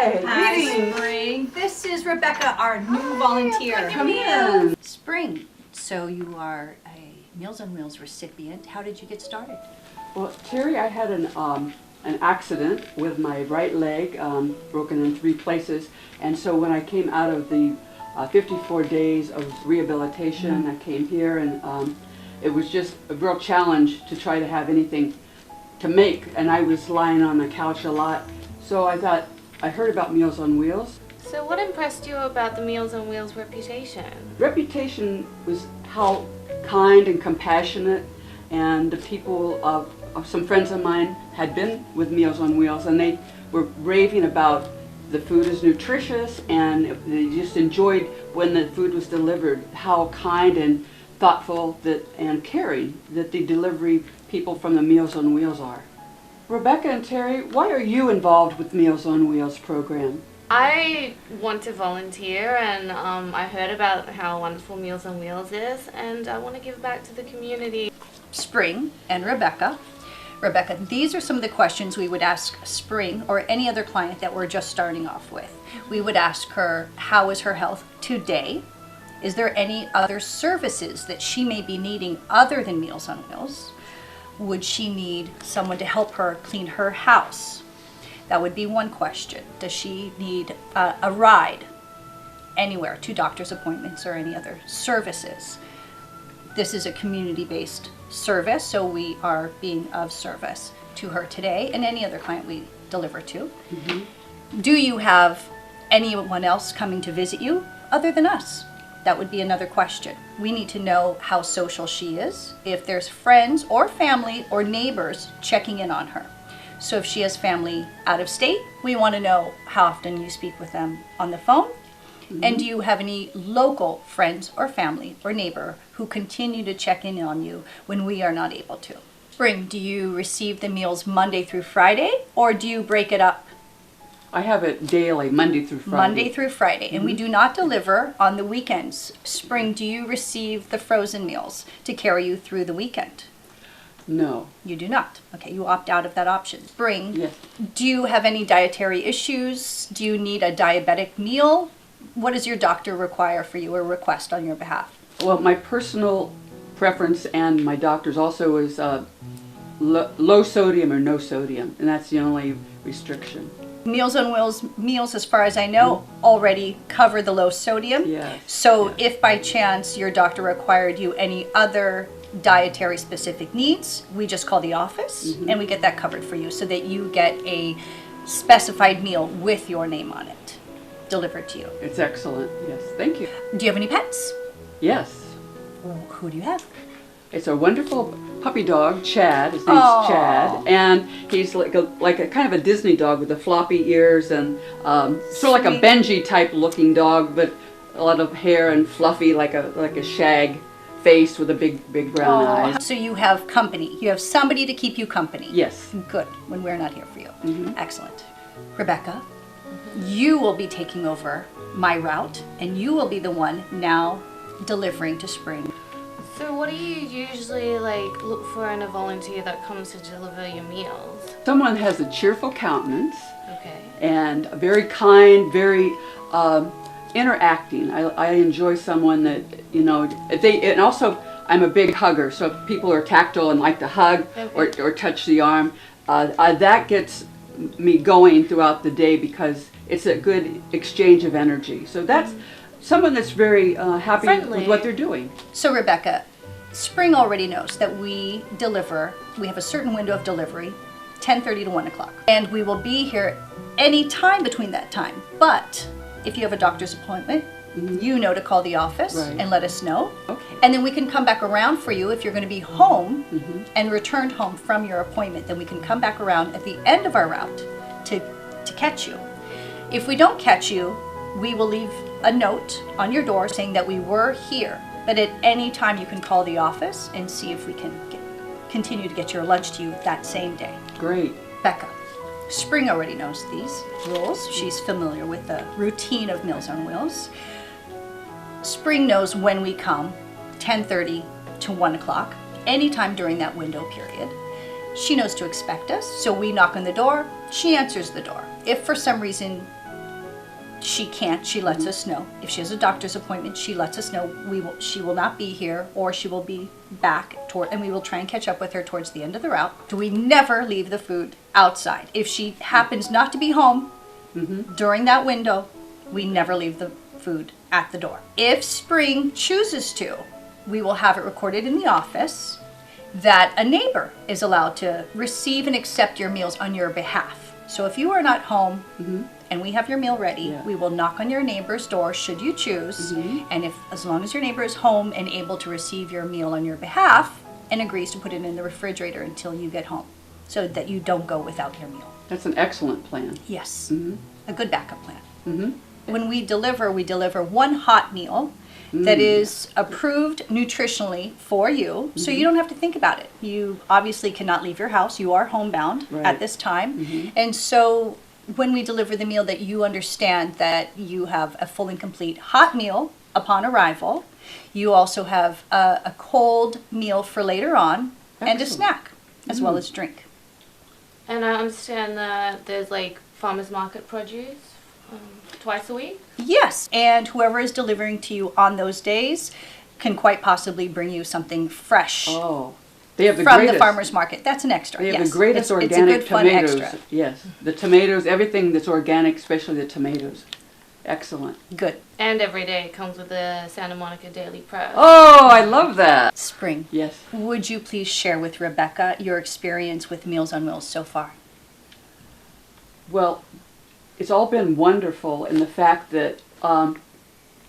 Hi. Hi, Greetings. Spring. This is Rebecca, our new volunteer. Come in. Spring, so you are a Meals on Wheels recipient. How did you get started? Well, Terry, I had an accident with my right leg, broken in 3 places, and so when I came out of the 54 days of rehabilitation, I came here, and it was just a real challenge to try to have anything to make, and I was lying on the couch a lot. So I thought, I heard about Meals on Wheels. So what impressed you about the Meals on Wheels reputation? Reputation was how kind and compassionate, and the people of some friends of mine had been with Meals on Wheels, and they were raving about the food is nutritious, and they just enjoyed when the food was delivered, how kind and thoughtful and caring that the delivery people from the Meals on Wheels are. Rebecca and Terry, why are you involved with Meals on Wheels program? I want to volunteer, and I heard about how wonderful Meals on Wheels is, and I want to give back to the community. Spring and Rebecca. Rebecca, these are some of the questions we would ask Spring or any other client that we're just starting off with. We would ask her, how is her health today? Is there any other services that she may be needing other than Meals on Wheels? Would she need someone to help her clean her house? That would be one question. Does she need a ride anywhere to doctor's appointments or any other services? This is a community-based service, so we are being of service to her today and any other client we deliver to. Mm-hmm. Do you have anyone else coming to visit you other than us? That would be another question. We need to know how social she is, if there's friends or family or neighbors checking in on her. So if she has family out of state, we want to know how often you speak with them on the phone. Mm-hmm. And do you have any local friends or family or neighbor who continue to check in on you when we are not able to? Spring, do you receive the meals Monday through Friday, or do you break it up? I have it daily, Monday through Friday. Monday through Friday, and we do not deliver on the weekends. Spring, do you receive the frozen meals to carry you through the weekend? No. You do not. Okay, you opt out of that option. Spring, Yes. do you have any dietary issues? Do you need a diabetic meal? What does your doctor require for you or request on your behalf? Well, my personal preference and my doctor's also is low sodium or no sodium, and that's the only restriction. Meals on Wheels meals, as far as I know, already cover the low sodium. Yes. So yes. if by chance your doctor required you any other dietary specific needs, we just call the office and we get that covered for you so that you get a specified meal with your name on it delivered to you. It's excellent. Yes. Thank you. Do you have any pets? Yes. Who do you have? It's a wonderful puppy dog, Chad. His name's Aww. Chad, and he's like a kind of a Disney dog with the floppy ears and sort of like a Sweet. Benji type looking dog, but a lot of hair and fluffy, like a shag face with a big brown eyes. So you have company. You have somebody to keep you company. Yes. Good, when we're not here for you. Excellent. Rebecca, you will be taking over my route, and you will be the one now delivering to Spring. So what do you usually look for in a volunteer that comes to deliver your meals? Someone has a cheerful countenance Okay. and very kind, very interacting. I enjoy someone that, you know, and also I'm a big hugger, so if people are tactile and like to hug or touch the arm, that gets me going throughout the day because it's a good exchange of energy. So that's someone that's very happy Friendly. with what they're doing. So Rebecca, Spring already knows that we have a certain window of delivery, 10:30 to 1 o'clock. And we will be here any time between that time. But if you have a doctor's appointment, you know to call the office Right. and let us know. Okay. And then we can come back around for you if you're going to be home and returned home from your appointment. Then we can come back around at the end of our route to catch you. If we don't catch you, we will leave a note on your door saying that we were here. But at any time you can call the office and see if we can continue to get your lunch to you that same day. Great. Becca, Spring already knows these rules. She's familiar with the routine of Meals on Wheels. Spring knows when we come, 10:30 to 1 o'clock, anytime during that window period. She knows to expect us, so we knock on the door, she answers the door. If for some reason she can't, she lets us know. If she has a doctor's appointment, she lets us know she will not be here, or she will be back and we will try and catch up with her towards the end of the route. We never leave the food outside. If she happens not to be home during that window, we never leave the food at the door. If Spring chooses to, we will have it recorded in the office that a neighbor is allowed to receive and accept your meals on your behalf. So if you are not home and we have your meal ready, we will knock on your neighbor's door should you choose. And as long as your neighbor is home and able to receive your meal on your behalf and agrees to put it in the refrigerator until you get home so that you don't go without your meal. That's an excellent plan. Yes, a good backup plan. When we deliver one hot meal that is approved nutritionally for you, so you don't have to think about it. You obviously cannot leave your house. You are homebound at this time. And so when we deliver the meal, that you understand that you have a full and complete hot meal upon arrival. You also have a cold meal for later on and a Excellent. snack as well as drink. And I understand that there's like farmers market produce twice a week. Yes, and whoever is delivering to you on those days can quite possibly bring you something fresh Oh, they have the from greatest. the farmer's market. That's an extra. They have yes. the greatest it's organic a good, fun tomatoes. extra. Yes, the tomatoes, everything that's organic, especially the tomatoes. Excellent. Good. And every day it comes with the Santa Monica Daily Press. Oh, I love that. Spring, Yes. would you please share with Rebecca your experience with Meals on Wheels so far? Well, it's all been wonderful in the fact that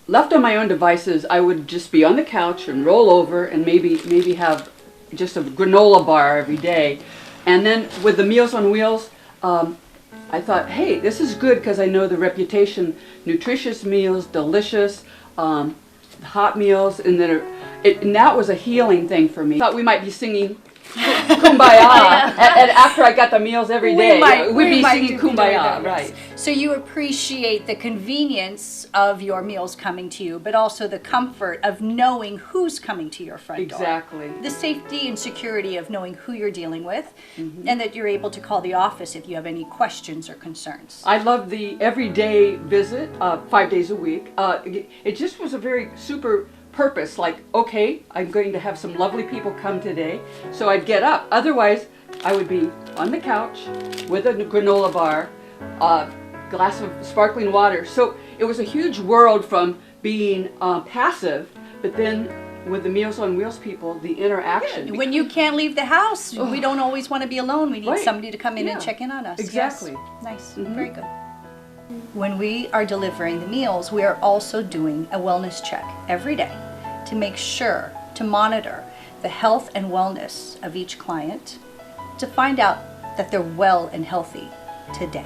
left on my own devices, I would just be on the couch and roll over and maybe have just a granola bar every day. And then with the Meals on Wheels, I thought, hey, this is good because I know the reputation, nutritious meals, delicious, hot meals, and and that was a healing thing for me. I thought we might be singing Kumbaya, and after I got the meals every day, we'd be singing Kumbaya, right? So you appreciate the convenience of your meals coming to you, but also the comfort of knowing who's coming to your front door. Exactly. The safety and security of knowing who you're dealing with, and that you're able to call the office if you have any questions or concerns. I love the everyday visit, 5 days a week. It just was a very super purpose, like, okay, I'm going to have some lovely people come today, so I'd get up. Otherwise, I would be on the couch with a granola bar, a glass of sparkling water. So it was a huge world from being passive, but then with the Meals on Wheels people, the interaction. When you can't leave the house, we don't always want to be alone. We need Right. somebody to come in and Yeah. check in on us. Exactly. Yes. Nice. Very good. When we are delivering the meals, we are also doing a wellness check every day to make sure to monitor the health and wellness of each client to find out that they're well and healthy today.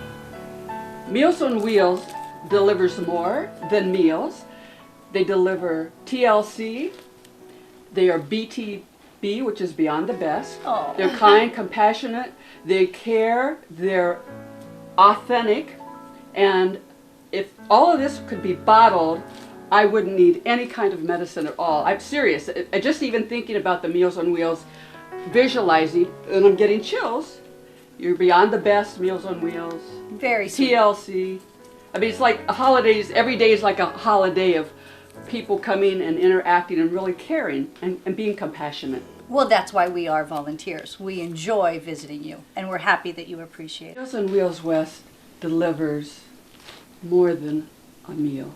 Meals on Wheels delivers more than meals. They deliver TLC. They are BTB, which is Beyond the Best. Oh. They're kind, compassionate. They care. They're authentic. And if all of this could be bottled, I wouldn't need any kind of medicine at all. I'm serious. Just even thinking about the Meals on Wheels, visualizing, and I'm getting chills. You're Beyond the Best, Meals on Wheels. Very sweet. TLC. I mean, it's like holidays. Every day is like a holiday of people coming and interacting and really caring and being compassionate. Well, that's why we are volunteers. We enjoy visiting you, and we're happy that you appreciate it. Meals on Wheels West delivers more than a meal.